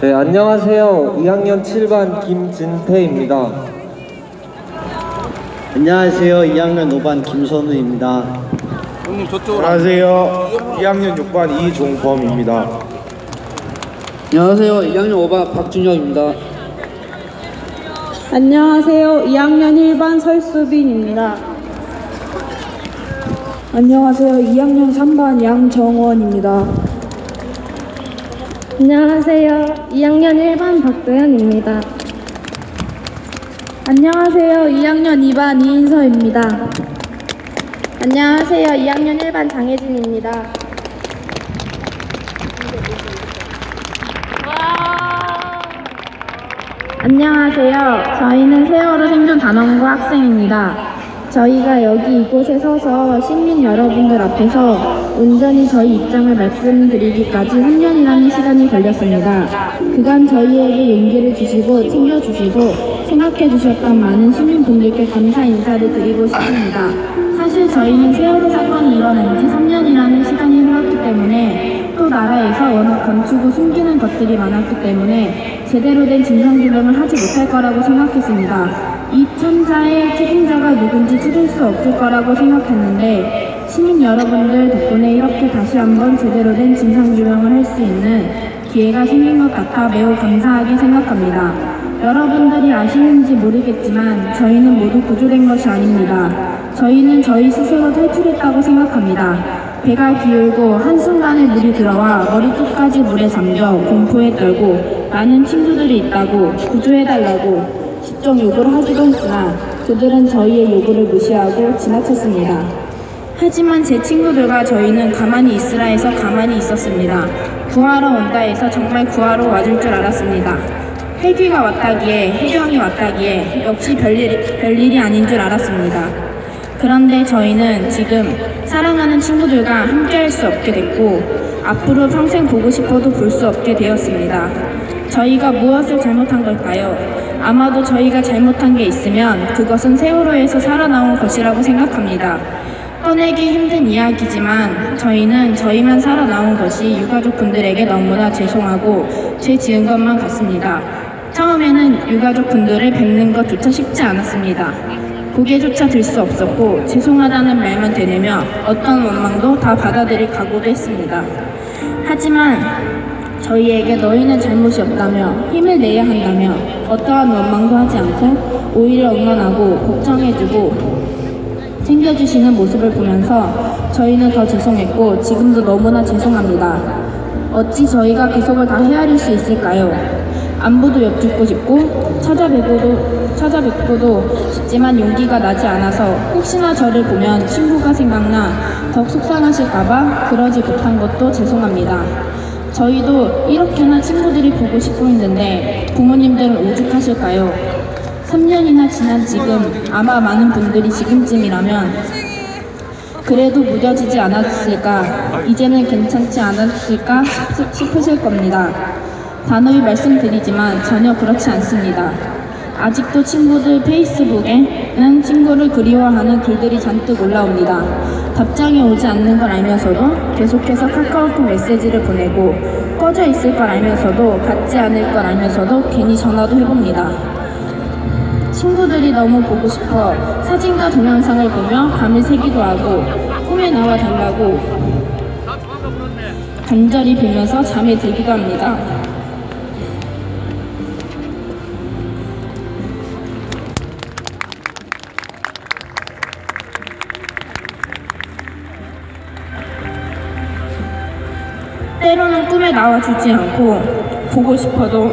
네, 안녕하세요. 2학년 7반 김진태입니다. 안녕하세요. 2학년 5반 김선우입니다. 안녕하세요. 2학년 6반 이종범입니다. 안녕하세요. 2학년 5반 박준혁입니다. 안녕하세요. 2학년 1반 설수빈입니다. 안녕하세요. 2학년 3반 양정원입니다. 안녕하세요. 2학년 1반 박도현입니다. 안녕하세요. 2학년 2반 이인서입니다. 안녕하세요. 2학년 1반 장혜진입니다. 안녕하세요. 저희는 세월호 생존 단원고 학생입니다. 저희가 여기 이곳에 서서 시민 여러분들 앞에서 온전히 저희 입장을 말씀드리기까지 3년이라는 시간이 걸렸습니다. 그간 저희에게 용기를 주시고 챙겨주시고 생각해 주셨던 많은 시민분들께 감사 인사를 드리고 싶습니다. 사실 저희는 세월호 사건이 일어난 지 3년이라는 시간이 흘렀기 때문에 또 나라에서 워낙 감추고 숨기는 것들이 많았기 때문에 제대로 된 진상규명을 하지 못할 거라고 생각했습니다. 이 참사의 책임자가 누군지 찾을 수 없을 거라고 생각했는데 시민 여러분들 덕분에 이렇게 다시 한번 제대로 된 진상규명을 할 수 있는 기회가 생긴 것 같아 매우 감사하게 생각합니다. 여러분들이 아시는지 모르겠지만 저희는 모두 구조된 것이 아닙니다. 저희는 저희 스스로 탈출했다고 생각합니다. 배가 기울고 한순간에 물이 들어와 머리끝까지 물에 잠겨 공포에 떨고 많은 친구들이 있다고 구조해달라고 직접 요구를 하기도 했으나 그들은 저희의 요구를 무시하고 지나쳤습니다. 하지만 제 친구들과 저희는 가만히 있으라 해서 가만히 있었습니다. 구하러 온다 해서 정말 구하러 와줄 줄 알았습니다. 헬기가 왔다기에 해경이 왔다기에 역시 별일이 아닌 줄 알았습니다. 그런데 저희는 지금 사랑하는 친구들과 함께할 수 없게 됐고 앞으로 평생 보고 싶어도 볼 수 없게 되었습니다. 저희가 무엇을 잘못한 걸까요? 아마도 저희가 잘못한 게 있으면 그것은 세월호에서 살아나온 것이라고 생각합니다. 떠내기 힘든 이야기지만 저희는 저희만 살아나온 것이 유가족분들에게 너무나 죄송하고 죄 지은 것만 같습니다. 처음에는 유가족분들을 뵙는 것조차 쉽지 않았습니다. 고개조차 들 수 없었고 죄송하다는 말만 되뇌며 어떤 원망도 다 받아들일 각오도 했습니다. 하지만 저희에게 너희는 잘못이 없다며 힘을 내야 한다며 어떠한 원망도 하지 않고 오히려 응원하고 걱정해주고 챙겨주시는 모습을 보면서 저희는 더 죄송했고 지금도 너무나 죄송합니다. 어찌 저희가 그 속을 다 헤아릴 수 있을까요? 안부도 여쭙고 싶고 찾아뵙고도 싶지만 용기가 나지 않아서 혹시나 저를 보면 친구가 생각나 더 속상하실까봐 그러지 못한 것도 죄송합니다. 저희도 이렇게나 친구들이 보고 싶고 있는데 부모님들은 오죽하실까요? 3년이나 지난 지금 아마 많은 분들이 지금쯤이라면 그래도 무뎌지지 않았을까, 이제는 괜찮지 않았을까 싶으실 겁니다. 단호히 말씀드리지만 전혀 그렇지 않습니다. 아직도 친구들 페이스북에는 친구를 그리워하는 글들이 잔뜩 올라옵니다. 답장이 오지 않는 걸 알면서도 계속해서 카카오톡 메시지를 보내고 꺼져 있을 걸 알면서도 받지 않을 걸 알면서도 괜히 전화도 해봅니다. 친구들이 너무 보고 싶어 사진과 동영상을 보며 밤을 새기도 하고 꿈에 나와 달라고 간절히 빌면서 잠에 들기도 합니다. 때로는 꿈에 나와주지 않고 보고 싶어도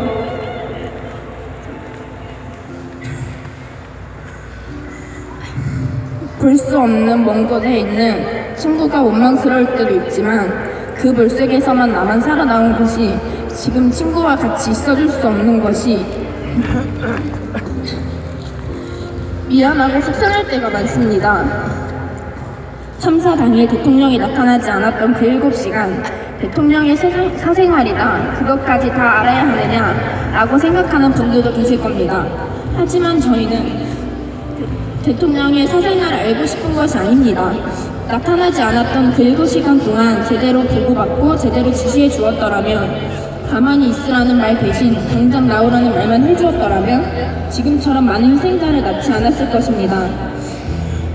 볼 수 없는 먼 곳에 있는 친구가 원망스러울 때도 있지만 그 물속에서만 나만 살아나온 것이 지금 친구와 같이 있어줄 수 없는 것이 미안하고 속상할 때가 많습니다. 참사 당일 대통령이 나타나지 않았던 그 7시간 대통령의 사생활이다 그것까지 다 알아야 하느냐라고 생각하는 분들도 계실 겁니다. 하지만 저희는 대통령의 사생활을 알고 싶은 것이 아닙니다. 나타나지 않았던 그 7시간 동안 제대로 보고받고 제대로 지시해 주었더라면 가만히 있으라는 말 대신 당장 나오라는 말만 해주었더라면 지금처럼 많은 희생자를 낳지 않았을 것입니다.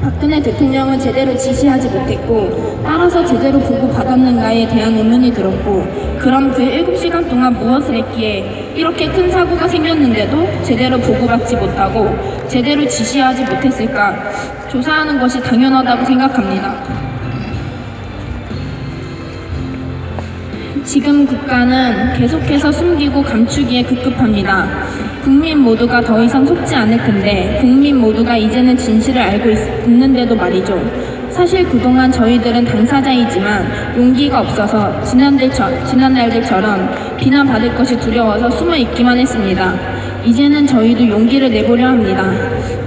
박근혜 대통령은 제대로 지시하지 못했고 따라서 제대로 보고받았는가에 대한 의문이 들었고 그럼 그 7시간 동안 무엇을 했기에 이렇게 큰 사고가 생겼는데도 제대로 보고받지 못하고 제대로 지시하지 못했을까 조사하는 것이 당연하다고 생각합니다. 지금 국가는 계속해서 숨기고 감추기에 급급합니다. 국민 모두가 더 이상 속지 않을 텐데 국민 모두가 이제는 진실을 알고 있는데도 말이죠. 사실 그동안 저희들은 당사자이지만 용기가 없어서 지난날들처럼 비난받을 것이 두려워서 숨어 있기만 했습니다. 이제는 저희도 용기를 내보려 합니다.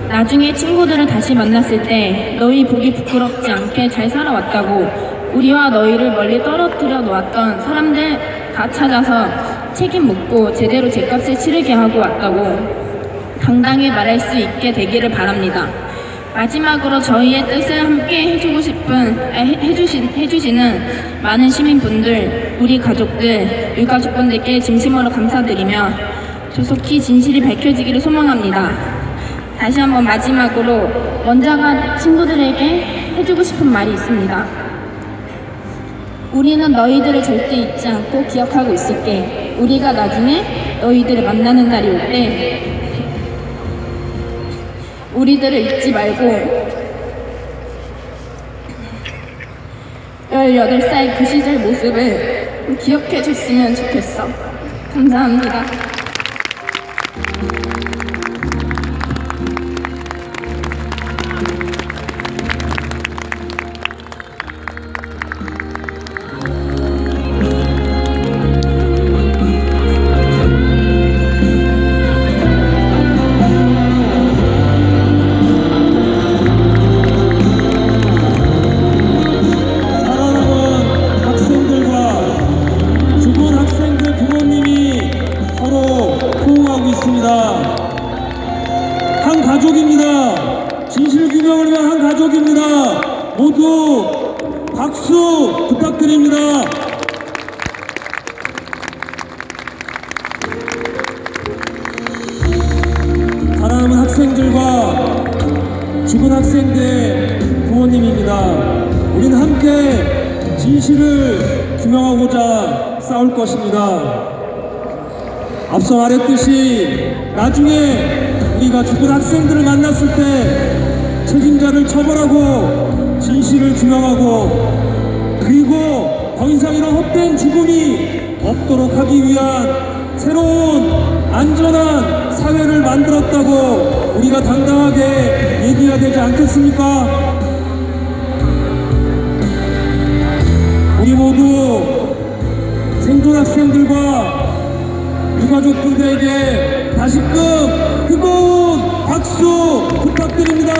나중에 친구들을 다시 만났을 때 너희 보기 부끄럽지 않게 잘 살아왔다고 우리와 너희를 멀리 떨어뜨려 놓았던 사람들 다 찾아서 책임 묻고 제대로 죗값을 치르게 하고 왔다고 당당히 말할 수 있게 되기를 바랍니다. 마지막으로 저희의 뜻을 함께 해주시는 많은 시민분들, 우리 가족들, 유가족분들께 진심으로 감사드리며 조속히 진실이 밝혀지기를 소망합니다. 다시 한번 마지막으로 원자가 친구들에게 해주고 싶은 말이 있습니다. 우리는 너희들을 절대 잊지 않고 기억하고 있을게. 우리가 나중에 너희들을 만나는 날이 올 때 우리들을 잊지 말고 18살 그 시절 모습을 기억해 줬으면 좋겠어. 감사합니다. 한 가족입니다. 진실 규명을 위한 한 가족입니다. 모두 박수 부탁드립니다. 사랑하는 학생들과 죽은 학생들의 부모님입니다. 우리는 함께 진실을 규명하고자 싸울 것입니다. 앞서 말했듯이 나중에 우리가 죽은 학생들을 만났을 때 책임자를 처벌하고 진실을 규명하고 그리고 더 이상 이런 헛된 죽음이 없도록 하기 위한 새로운 안전한 사회를 만들었다고 우리가 당당하게 얘기해야 되지 않겠습니까? 우리 모두 생존 학생들과 유가족분들에게 다시금 뜨거운 박수 부탁드립니다.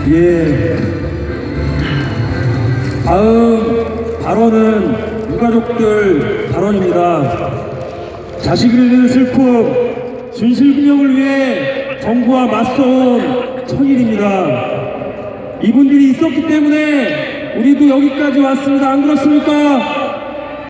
예. 다음 발언은 유가족들 발언입니다. 자식을 잃은 슬픔, 진실규명을 위해 정부와 맞서온 천일입니다. 이분들이 있었기 때문에 우리도 여기까지 왔습니다. 안 그렇습니까?